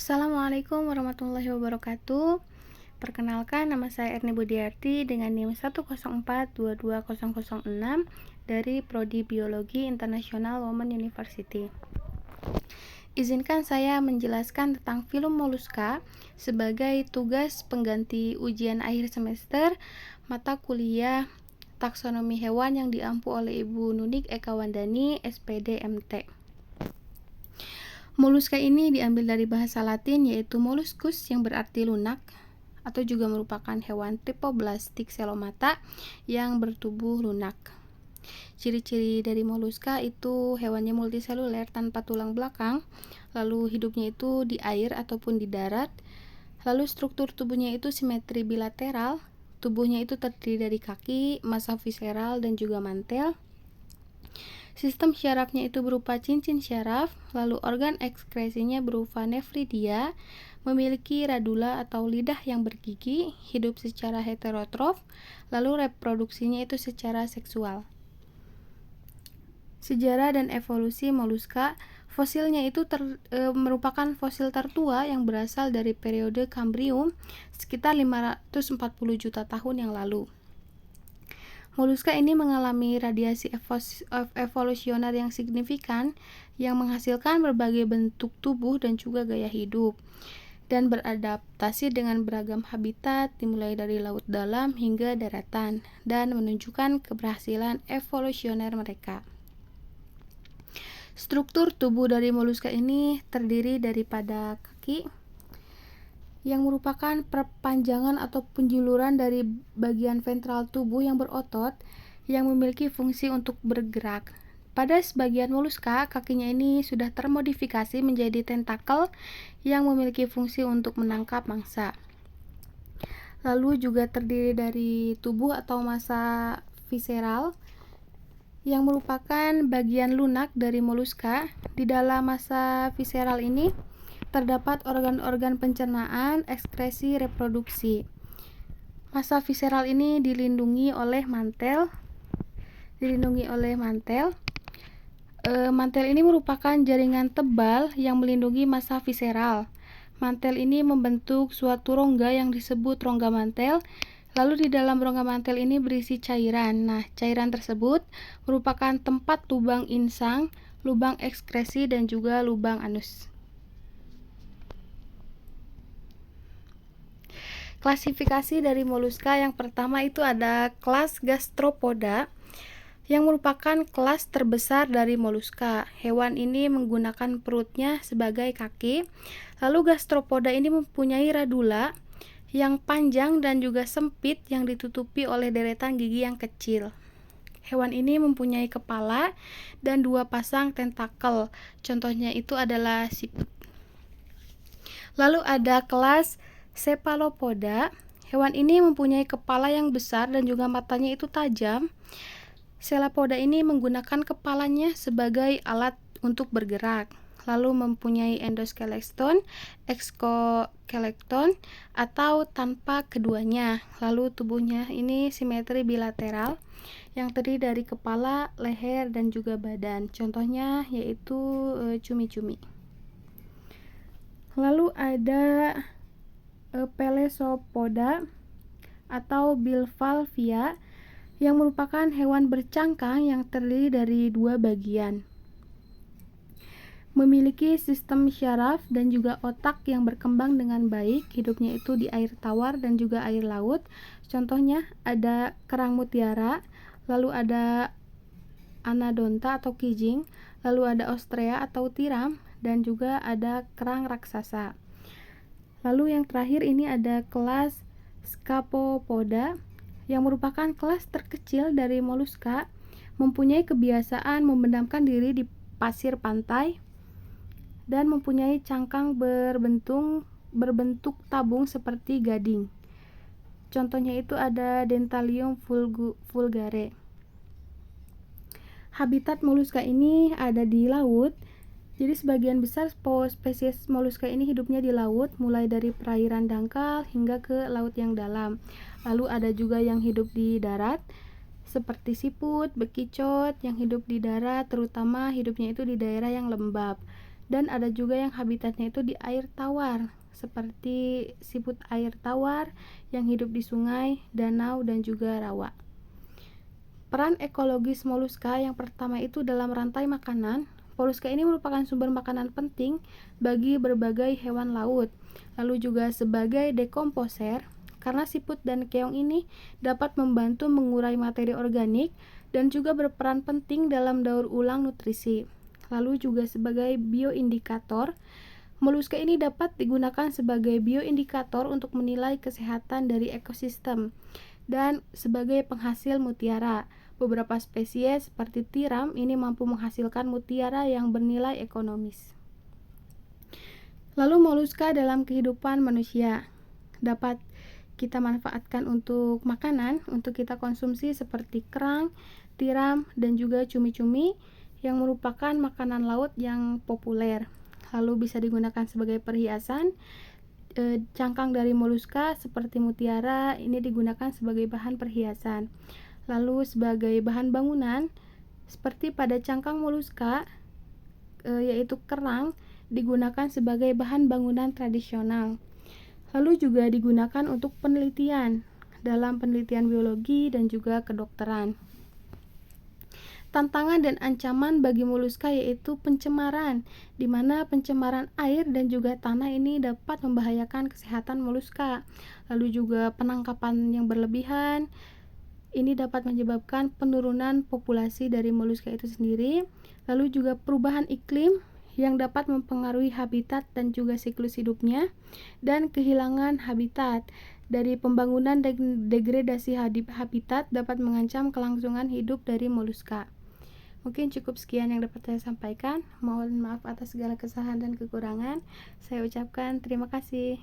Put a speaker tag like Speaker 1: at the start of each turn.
Speaker 1: Assalamualaikum warahmatullahi wabarakatuh. Perkenalkan, nama saya Erni Budiarti dengan NIM 104222006 dari Prodi Biologi Internasional Women University. Izinkan saya menjelaskan tentang film Moluska sebagai tugas pengganti ujian akhir semester mata kuliah taksonomi hewan yang diampu oleh Ibu Nunik Eka Wandani, SPD MT. Moluska ini diambil dari bahasa Latin yaitu molluscus yang berarti lunak atau juga merupakan hewan tripoblastik selomata yang bertubuh lunak. Ciri-ciri dari moluska itu hewannya multiseluler tanpa tulang belakang, lalu hidupnya itu di air ataupun di darat, lalu struktur tubuhnya itu simetri bilateral, tubuhnya itu terdiri dari kaki, massa visceral dan juga mantel. Sistem syarafnya itu berupa cincin syaraf, lalu organ ekskresinya berupa nefridia, memiliki radula atau lidah yang bergigi, hidup secara heterotrof, lalu reproduksinya itu secara seksual. Sejarah dan evolusi moluska, fosilnya itu merupakan fosil tertua yang berasal dari periode Kambrium sekitar 540 juta tahun yang lalu. Moluska ini mengalami radiasi evolusioner yang signifikan yang menghasilkan berbagai bentuk tubuh dan juga gaya hidup dan beradaptasi dengan beragam habitat dimulai dari laut dalam hingga daratan dan menunjukkan keberhasilan evolusioner mereka. Struktur tubuh dari moluska ini terdiri daripada kaki yang merupakan perpanjangan atau penjuluran dari bagian ventral tubuh yang berotot yang memiliki fungsi untuk bergerak. Pada sebagian moluska, kakinya ini sudah termodifikasi menjadi tentakel yang memiliki fungsi untuk menangkap mangsa. Lalu juga terdiri dari tubuh atau massa visceral yang merupakan bagian lunak dari moluska. Di dalam massa visceral ini terdapat organ-organ pencernaan, ekskresi, reproduksi. Massa visceral ini dilindungi oleh mantel. Mantel ini merupakan jaringan tebal yang melindungi massa visceral. Mantel ini membentuk suatu rongga yang disebut rongga mantel. Lalu di dalam rongga mantel ini berisi cairan. Nah, cairan tersebut merupakan tempat lubang insang, lubang ekskresi, dan juga lubang anus. Klasifikasi dari moluska yang pertama itu ada kelas Gastropoda yang merupakan kelas terbesar dari moluska. Hewan ini menggunakan perutnya sebagai kaki. Lalu Gastropoda ini mempunyai radula yang panjang dan juga sempit yang ditutupi oleh deretan gigi yang kecil. Hewan ini mempunyai kepala dan 2 pasang tentakel. Contohnya itu adalah siput. Lalu ada kelas Cephalopoda. Hewan ini mempunyai kepala yang besar dan juga matanya itu tajam. Cephalopoda ini menggunakan kepalanya sebagai alat untuk bergerak. Lalu mempunyai endoskeleton, exoskeleton, atau tanpa keduanya. Lalu tubuhnya ini simetri bilateral yang terdiri dari kepala, leher, dan juga badan. Contohnya yaitu cumi-cumi. Lalu ada Pelesopoda atau Bivalvia yang merupakan hewan bercangkang yang terdiri dari 2 bagian. Memiliki sistem syaraf dan juga otak yang berkembang dengan baik. Hidupnya itu di air tawar dan juga air laut. Contohnya ada kerang mutiara, lalu ada anodonta atau kijing, lalu ada ostrea atau tiram, dan juga ada kerang raksasa. Lalu yang terakhir ini ada kelas Scapopoda yang merupakan kelas terkecil dari moluska, mempunyai kebiasaan memendamkan diri di pasir pantai dan mempunyai cangkang berbentuk tabung seperti gading. Contohnya itu ada Dentalium vulgare. Habitat moluska ini ada di laut. Jadi sebagian besar spesies moluska ini hidupnya di laut, mulai dari perairan dangkal hingga ke laut yang dalam. Lalu ada juga yang hidup di darat, seperti siput, bekicot yang hidup di darat, terutama hidupnya itu di daerah yang lembab. dan ada juga yang habitatnya itu di air tawar, seperti siput air tawar yang hidup di sungai, danau, dan juga rawa. Peran ekologis moluska yang pertama itu dalam rantai makanan. Moluska ini merupakan sumber makanan penting bagi berbagai hewan laut, lalu juga sebagai dekomposer, karena siput dan keong ini dapat membantu mengurai materi organik dan juga berperan penting dalam daur ulang nutrisi. Lalu juga sebagai bioindikator, moluska ini dapat digunakan sebagai bioindikator untuk menilai kesehatan dari ekosistem dan sebagai penghasil mutiara. Beberapa spesies seperti tiram ini mampu menghasilkan mutiara yang bernilai ekonomis. Lalu moluska dalam kehidupan manusia dapat kita manfaatkan untuk makanan, untuk kita konsumsi seperti kerang, tiram, dan juga cumi-cumi yang merupakan makanan laut yang populer. Lalu bisa digunakan sebagai perhiasan. Cangkang dari moluska seperti mutiara ini digunakan sebagai bahan perhiasan. Lalu sebagai bahan bangunan seperti pada cangkang moluska yaitu kerang digunakan sebagai bahan bangunan tradisional. Lalu juga digunakan untuk penelitian dalam penelitian biologi dan juga kedokteran. Tantangan dan ancaman bagi moluska yaitu pencemaran, di mana pencemaran air dan juga tanah ini dapat membahayakan kesehatan moluska. Lalu juga penangkapan yang berlebihan, ini dapat menyebabkan penurunan populasi dari moluska itu sendiri. Lalu juga perubahan iklim yang dapat mempengaruhi habitat dan juga siklus hidupnya, dan kehilangan habitat. Dari pembangunan dan degradasi habitat dapat mengancam kelangsungan hidup dari moluska. Mungkin cukup sekian yang dapat saya sampaikan. Mohon maaf atas segala kesalahan dan kekurangan. Saya ucapkan terima kasih.